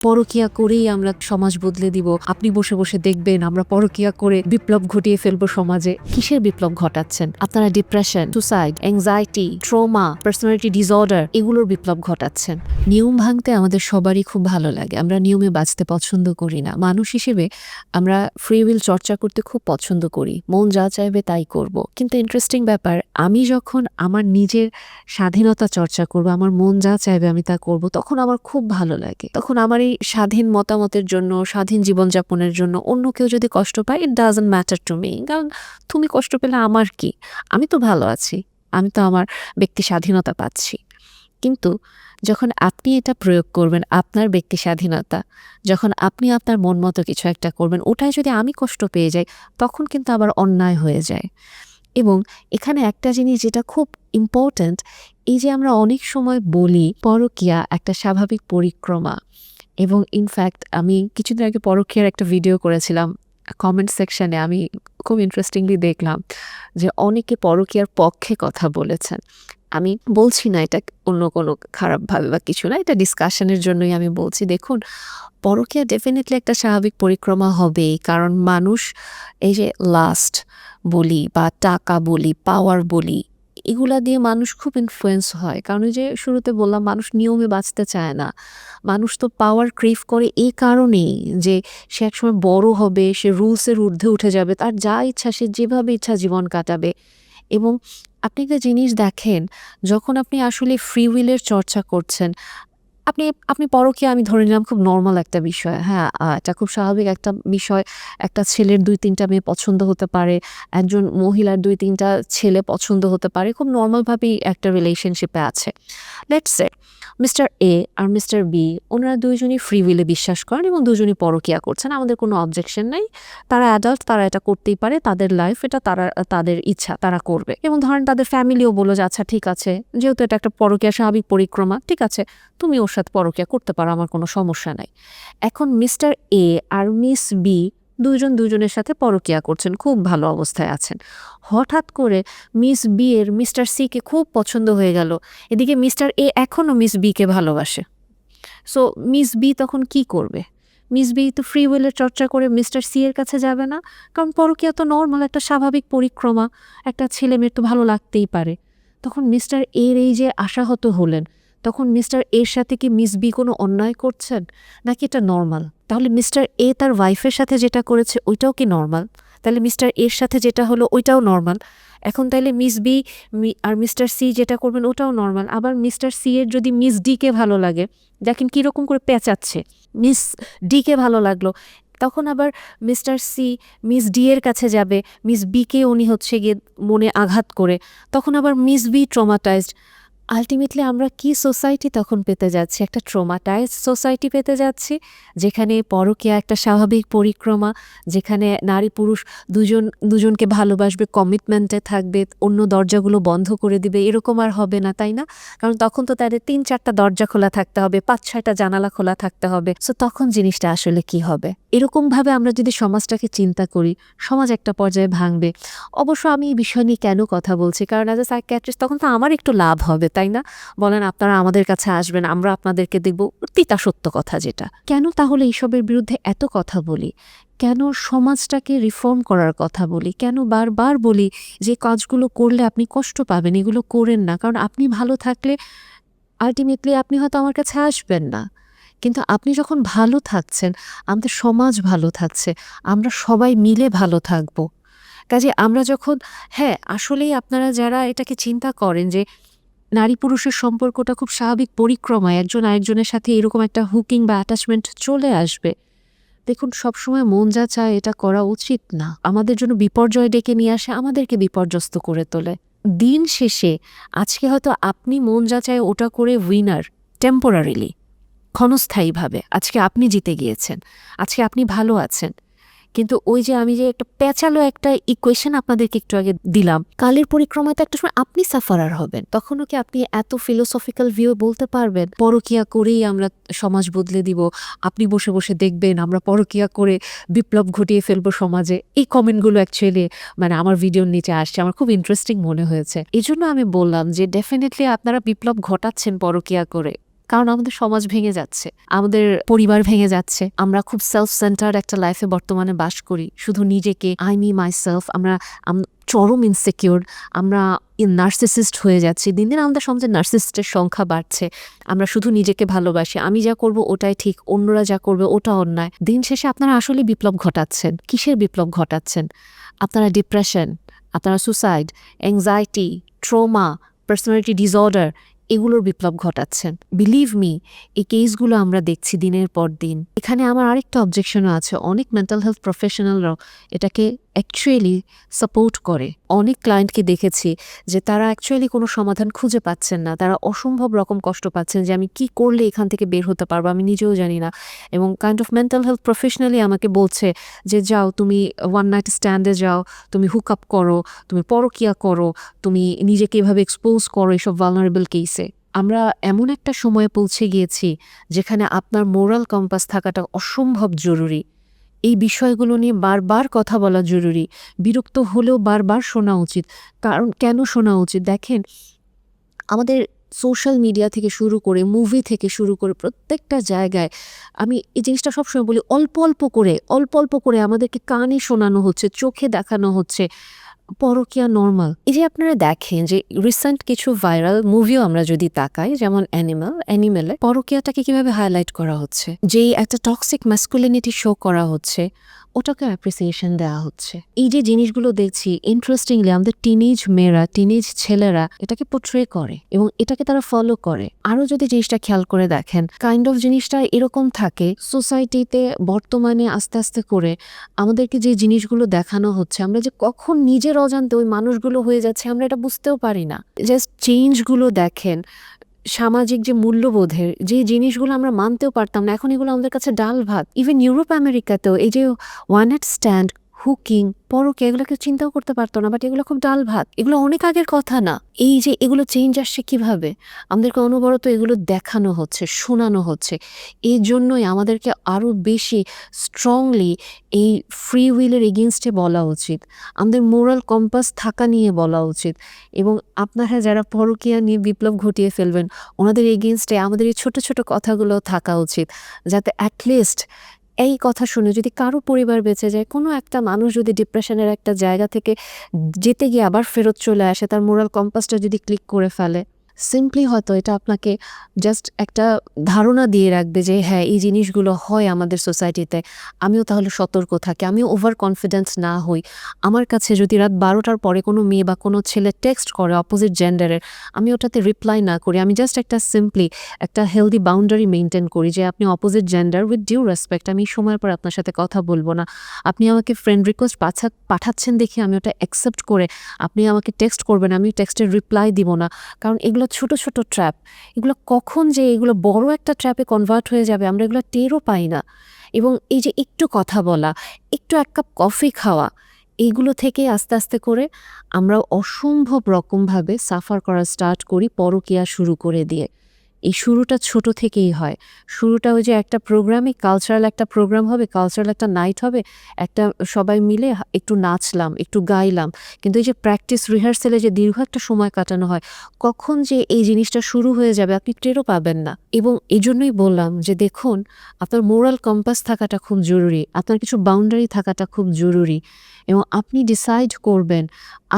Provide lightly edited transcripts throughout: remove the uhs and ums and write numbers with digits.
পরকিয়া করেই আমরা সমাজ বদলে দিব, আপনি বসে বসে দেখবেন আমরা পরকিয়া করে বিপ্লব ঘটিয়ে ফেলবো সমাজে। কিসের বিপ্লব ঘটাচ্ছেন আপনারা? Depression, suicide, anxiety, trauma, personality disorder, এগুলোর বিপ্লব ঘটাচ্ছেন। নিয়ম ভাঙতে আমাদের সবারই খুব ভালো লাগে, আমরা নিয়মে বাঁচতে পছন্দ করি না। মানুষ হিসেবে আমরা ফ্রি উইল চর্চা করতে খুব পছন্দ করি, মন যা চাইবে তাই করব। কিন্তু ইন্টারেস্টিং ব্যাপার, আমি যখন আমার নিজের স্বাধীনতা চর্চা করব, আমার মন যা চাইবে আমি তা করব, তখন আমার খুব ভালো লাগে। তখন আমার এই স্বাধীন মতামতের জন্য, স্বাধীন জীবনযাপনের জন্য অন্য কেউ যদি কষ্ট পায়, it doesn't matter to me. কারণ তুমি কষ্ট পেলে আমার কি, আমি তো ভালো আছি, আমি তো আমার ব্যক্তি স্বাধীনতা পাচ্ছি। কিন্তু যখন আপনি এটা প্রয়োগ করবেন, আপনার ব্যক্তি স্বাধীনতা, যখন আপনি আপনার মন মতো কিছু একটা করবেন, ওটাই যদি আমি কষ্ট পেয়ে যাই, তখন কিন্তু আবার অন্যায় হয়ে যায়। এবং এখানে একটা জিনিস যেটা খুব ইম্পর্ট্যান্ট, এই যে আমরা অনেক সময় বলি পরকীয়া একটা স্বাভাবিক পরিক্রমা, এবং ইনফ্যাক্ট আমি কিছুদিন আগে পরকীয়ার একটা ভিডিও করেছিলাম, কমেন্ট সেকশনে আমি খুব ইন্টারেস্টিংলি দেখলাম যে অনেকে পরকীয়ার পক্ষে কথা বলেছেন। আমি বলছি না এটা অন্য কোনো খারাপভাবে বা কিছু না, এটা ডিসকাশনের জন্যই আমি বলছি। দেখুন, পরকীয়া ডেফিনেটলি একটা স্বাভাবিক পরিক্রমা হবেই, কারণ মানুষ এই যে লাস্ট বলি বা টাকা বলি, পাওয়ার বলি, এগুলা দিয়ে মানুষ খুব ইনফ্লুয়েন্স হয়। কারণ ওই যে শুরুতে বললাম, মানুষ নিয়মে বাঁচতে চায় না, মানুষ তো পাওয়ার ক্রেভ করে এই কারণেই যে সে একসময় বড় হবে, সে রুলসের ঊর্ধ্বে উঠে যাবে, তার যা ইচ্ছা সে যেভাবে ইচ্ছা জীবন কাটাবে। এবং আপনি একটা জিনিস দেখেন, যখন আপনি আসলে ফ্রি উইলের চর্চা করছেন, আপনি আপনি পরকীয়া আমি ধরে নিলাম খুব নরমাল একটা বিষয়। হ্যাঁ, এটা খুব স্বাভাবিক একটা বিষয়। একটা ছেলের ২-৩টা মেয়ে পছন্দ হতে পারে, একজন মহিলার ২-৩টা ছেলে পছন্দ হতে পারে। খুব নরমালভাবেই একটা রিলেশনশিপে আছে। লেটস সে মিস্টার এ আর মিস্টার বি, ওনারা দুইজনই ফ্রি উইলে বিশ্বাস করেন এবং দুজনই পরকীয়া করছেন। আমাদের কোনো অবজেকশন নাই। তারা অ্যাডাল্ট, তারা এটা করতেই পারে, তাদের লাইফ, এটা তারা তাদের ইচ্ছা, তারা করবে। এবং ধরেন তাদের ফ্যামিলিও বলল যে আচ্ছা ঠিক আছে, যেহেতু এটা একটা পরকীয়া স্বাভাবিক পরিক্রমা, ঠিক আছে তুমি ওর সাথে পরকীয়া করতে পারো, আমার কোনো সমস্যা নাই। এখন মিস্টার এ আর মিস বি দুজন দুজনের সাথে পরকীয়া করছেন, খুব ভালো অবস্থায় আছেন। হঠাৎ করে মিস বি এর মিস্টার সি কে খুব পছন্দ হয়ে গেল, এদিকে মিস্টার এ এখনও মিস বি কে ভালোবাসে। সো মিস বি তখন কি করবে? মিস বি তো ফ্রি উইলের চর্চা করে মিস্টার সি এর কাছে যাবে না, কারণ পরকীয়া তো নর্মাল একটা স্বাভাবিক পরিক্রমা, একটা ছেলে মেয়ের তো ভালো লাগতেই পারে। তখন মিস্টার এর এই যে আশাহত হলেন, তখন মিস্টার এর সাথে কি মিস বি কোনো অন্যায় করছেন, নাকি এটা নর্মাল? তাহলে মিস্টার এ তার ওয়াইফের সাথে যেটা করেছে ওইটাও কি নর্মাল? তাহলে মিস্টার এর সাথে যেটা হলো ওইটাও নর্মাল। এখন তাইলে মিস বি আর মিস্টার সি যেটা করবেন ওটাও নর্মাল। আবার মিস্টার সি এর যদি মিস ডিকে ভালো লাগে, দেখেন কীরকম করে পেঁচাচ্ছে, মিস ডিকে ভালো লাগলো, তখন আবার মিস্টার সি মিস ডি এর কাছে যাবে, মিস বিকে উনি হচ্ছে গিয়ে মনে আঘাত করে, তখন আবার মিস বি ট্রমাটাইজড। আলটিমেটলি আমরা কি সোসাইটি তখন পেতে যাচ্ছি? একটা ট্রমাটাইজড সোসাইটি পেতে যাচ্ছি, যেখানে পরকীয়া একটা স্বাভাবিক পরিক্রমা, যেখানে নারী পুরুষ দুজনকে ভালোবাসবে, কমিটমেন্টে থাকবে, অন্য দরজাগুলো বন্ধ করে দিবে, এরকম আর হবে না, তাই না? কারণ তখন তো তাদের ৩-৪টা দরজা খোলা থাকতে হবে, ৫-৬টা জানালা খোলা থাকতে হবে। সো তখন জিনিসটা আসলে কি হবে? এরকমভাবে আমরা যদি সমাজটাকে চিন্তা করি, সমাজ একটা পর্যায়ে ভাঙবে। অবশ্য আমি এই বিষয় নিয়ে কেন কথা বলছি, কারণ অ্যাজ এ সাইকিয়াট্রিস্ট তখন তো আমার একটু লাভ হবে, তাই না? বলেন, আপনারা আমাদের কাছে আসবেন, আমরা আপনাদেরকে দেখব, তিতা সত্য কথা যেটা। কেন তাহলে এইসবের বিরুদ্ধে এত কথা বলি? কেন সমাজটাকে রিফর্ম করার কথা বলি? কেন বারবার বলি যে কাজগুলো করলে আপনি কষ্ট পাবেন, এগুলো করেন না, কারণ আপনি ভালো থাকলে আলটিমেটলি আপনি হয়তো আমার কাছে আসবেন না। কিন্তু আপনি যখন ভালো থাকছেন, আমাদের সমাজ ভালো থাকছে, আমরা সবাই মিলে ভালো থাকবো। কাজে আমরা যখন, হ্যাঁ আসলেই আপনারা যারা এটাকে চিন্তা করেন যে নারী পুরুষের সম্পর্কটা খুব স্বাভাবিক পরিক্রমায়, একজন আরেকজনের সাথে এরকম একটা হুকিং বা অ্যাটাচমেন্ট চলে আসবে, দেখুন সবসময় মন যা চায় এটা করা উচিত না। আমাদের জন্য বিপর্যয় ডেকে নিয়ে আসে, আমাদেরকে বিপর্যস্ত করে তোলে। দিন শেষে আজকে হয়তো আপনি মন যা চায় ওটা করে উইনার, টেম্পোরারিলি, ক্ষণস্থায়ীভাবে আজকে আপনি জিতে গিয়েছেন, আজকে আপনি ভালো আছেন। কিন্তু ওই যে আমি যে একটা পেঁচালো একটা ইকুয়েশন আপনাদেরকে একটু আগে দিলাম, কালের পরিক্রমায় তো একটা সময় আপনি সাফারার হবেন। তখনও কি আপনি এত ফিলোসফিক্যাল ভিউ বলতে পারবেন পরকীয়া করেই আমরা সমাজ বদলে দিব, আপনি বসে বসে দেখবেন আমরা পরকীয়া করে বিপ্লব ঘটিয়ে ফেলবো সমাজে? এই কমেন্টগুলো অ্যাকচুয়ালি মানে আমার ভিডিওর নিচে আসছে, আমার খুব ইন্টারেস্টিং মনে হয়েছে। এই জন্য আমি বললাম যে ডেফিনেটলি আপনারা বিপ্লব ঘটাচ্ছেন পরকীয়া করে, কারণ আমাদের সমাজ ভেঙে যাচ্ছে, আমাদের পরিবার ভেঙে যাচ্ছে। আমরা খুব সেলফ সেন্টার্ড একটা লাইফে বর্তমানে বাস করি, শুধু নিজেকে আই মি মাই সেলফ। আমরা চরম ইনসিকিউর, আমরা নার্সিসিস্ট হয়ে যাচ্ছি। দিন দিন আমাদের সমাজে নার্সিসিস্টের সংখ্যা বাড়ছে। আমরা শুধু নিজেকে ভালোবাসি, আমি যা করব ওটাই ঠিক, অন্যরা যা করবে ওটা অন্যায়। দিন শেষে আপনারা আসলে বিপ্লব ঘটাচ্ছেন। কিসের বিপ্লব ঘটাচ্ছেন? আপনারা ডিপ্রেশন, আপনারা suicide, anxiety, trauma, personality disorder, এগুলোর বিপ্লব ঘটাচ্ছেন। বিলিভ মি, এই কেসগুলো আমরা দেখছি দিনের পর দিন। এখানে আমার আরেকটা অবজেকশনও আছে, অনেক মেন্টাল হেলথ প্রফেশনালরাও এটাকে অ্যাকচুয়ালি সাপোর্ট করে। অনেক ক্লায়েন্টকে দেখেছি যে তারা অ্যাকচুয়ালি কোনো সমাধান খুঁজে পাচ্ছেন না, তারা অসম্ভব রকম কষ্ট পাচ্ছেন যে আমি কি করলে এখান থেকে বের হতে পারবো, আমি নিজেও জানি না। এবং kind of mental health professionally আমাকে বলছে যে যাও তুমি ওয়ান নাইট স্ট্যান্ডে যাও, তুমি হুক আপ করো, তুমি পরকিয়া করো, তুমি নিজেকে এভাবে এক্সপোজ করো এইসব ভালনারেবল কেসে। আমরা এমন একটা সময়ে পৌঁছে গিয়েছি যেখানে আপনার মোরাল কম্পাস থাকাটা অসম্ভব জরুরি। এই বিষয়গুলো নিয়ে বারবার কথা বলা জরুরি। বিরক্ত হলেও বারবার শোনা উচিত। কারণ কেন শোনা উচিত? দেখেন, আমাদের সোশ্যাল মিডিয়া থেকে শুরু করে, মুভি থেকে শুরু করে প্রত্যেকটা জায়গায় আমি এই জিনিসটা সবসময় বলি, অল্প অল্প করে আমাদেরকে কানে শোনানো হচ্ছে, চোখে দেখানো হচ্ছে পরকীয়া নরমাল। এই যে আপনারা দেখেন যে রিসেন্ট কিছু ভাইরাল মুভিও আমরা যদি তাকাই, যেমন অ্যানিমেলে পরকীয়াটাকে কিভাবে হাইলাইট করা হচ্ছে, যেই একটা টক্সিক ম্যাসকুলিনিটি শো করা হচ্ছে, ওটাকে অ্যাপ্রিসিয়েশন দেওয়া হচ্ছে। এই যে জিনিসগুলো দেখছি ইন্টারেস্টিংলি, আমাদের টিনেজ মেয়েরা, টিনেজ ছেলেরা এটাকে পোট্রে করে এবং এটাকে তারা ফলো করে। আরও যদি জিনিসটা খেয়াল করে দেখেন, কাইন্ড অফ জিনিসটা এরকম থাকে সোসাইটিতে বর্তমানে আস্তে আস্তে করে আমাদেরকে যে জিনিসগুলো দেখানো হচ্ছে, আমরা যে কখন নিজের অজান্তে ওই মানুষগুলো হয়ে যাচ্ছে আমরা এটা বুঝতেও পারি না। জাস্ট চেঞ্জগুলো দেখেন, সামাজিক যে মূল্যবোধের যে জিনিসগুলো আমরা মানতেও পারতাম না, এখন এগুলো আমাদের কাছে ডাল ভাত। ইভেন ইউরোপ আমেরিকাতেও এই যে ওয়ান নাইট স্ট্যান্ড, হুকিং, পরকে, এগুলোকে চিন্তাও করতে পারতো না, বাট এগুলো খুব ডাল ভাত। এগুলো অনেক আগের কথা না। এই যে এগুলো চেঞ্জ আসছে কিভাবে, আমাদেরকে অনবরত এগুলো দেখানো হচ্ছে, শোনানো হচ্ছে। এই জন্যই আমাদেরকে আরও বেশি স্ট্রংলি এই ফ্রি উইলের এগেনস্টে বলা উচিত, আমাদের মোরাল কম্পাস থাকা নিয়ে বলা উচিত। এবং আপনারা যারা পরকীয়া নিয়ে বিপ্লব ঘটিয়ে ফেলবেন, ওনাদের এগেনস্টে আমাদের এই ছোট ছোট কথাগুলো থাকা উচিত, যাতে অ্যাটলিস্ট এই কথা শুনে যদি কারো পরিবার বেঁচে যায়, কোনো একটা মানুষ যদি ডিপ্রেশনের একটা জায়গা থেকে যেতে গিয়ে আবার ফেরত চলে আসে, তার মোরাল কম্পাসটা যদি ক্লিক করে ফেলে, সিম্পলি হয়তো এটা আপনাকে জাস্ট একটা ধারণা দিয়ে রাখবে যে হ্যাঁ, এই জিনিসগুলো হয় আমাদের সোসাইটিতে, আমিও তাহলে সতর্ক থাকি, আমিও ওভার কনফিডেন্স না হই। আমার কাছে যদি রাত 12টার পরে কোনো মেয়ে বা কোনো ছেলে টেক্সট করে অপোজিট জেন্ডারের, আমি ওটাতে রিপ্লাই না করি, আমি জাস্ট একটা সিম্পলি একটা হেলদি বাউন্ডারি মেনটেন করি যে আপনি opposite gender, with due respect, আমি এই সময়ের পর আপনার সাথে কথা বলবো না। আপনি আমাকে ফ্রেন্ড রিকোয়েস্ট পাঠাচ্ছেন দেখে আমি ওটা অ্যাকসেপ্ট করে, আপনি আমাকে টেক্সট করবেন, আমি টেক্সটের রিপ্লাই দিব না। কারণ এগুলো ছোট ছোট ট্র্যাপ, এগুলো কখন যে এগুলো বড় একটা ট্র্যাপে কনভার্ট হয়ে যাবে আমরা এগুলো টেরও পাই না। এবং এই যে একটু কথা বলা, একটু এক কাপ কফি খাওয়া, এইগুলো থেকে আস্তে আস্তে করে আমরা অসম্ভব রকমভাবে সাফার করা স্টার্ট করি, পরকীয়া শুরু করে দিয়ে। এই শুরুটা ছোট থেকেই হয়। শুরুটা ওই যে একটা প্রোগ্রামে, কালচারাল একটা প্রোগ্রাম হবে, কালচারাল একটা নাইট হবে, একটা সবাই মিলে একটু নাচলাম, একটু গাইলাম, কিন্তু এই যে প্র্যাকটিস রিহার্সেলে যে দীর্ঘ একটা সময় কাটানো হয়, কখন যে এই জিনিসটা শুরু হয়ে যাবে আপনি টেরও পাবেন না। এবং এই জন্যই বললাম যে দেখুন, আপনার মোরাল কম্পাস থাকাটা খুব জরুরি, আপনার কিছু বাউন্ডারি থাকাটা খুব জরুরি। এবং আপনি ডিসাইড করবেন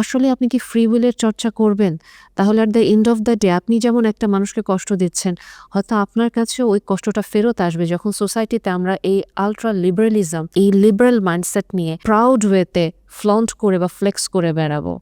আসলে আপনি কি ফ্রি উইলের চর্চা করবেন। তাহলে at the end of the day আপনি যেমন একটা মানুষকে কষ্ট দিচ্ছেন, হয়তো আপনার কাছে ওই কষ্টটা ফেরত আসবে যখন সোসাইটিতে আমরা এই আলট্রা লিবারালিজম, এই লিবারাল মাইন্ডসেট নিয়ে প্রাউড ওয়েতে ফ্লন্ট করে বা ফ্লেক্স করে বেড়াবো।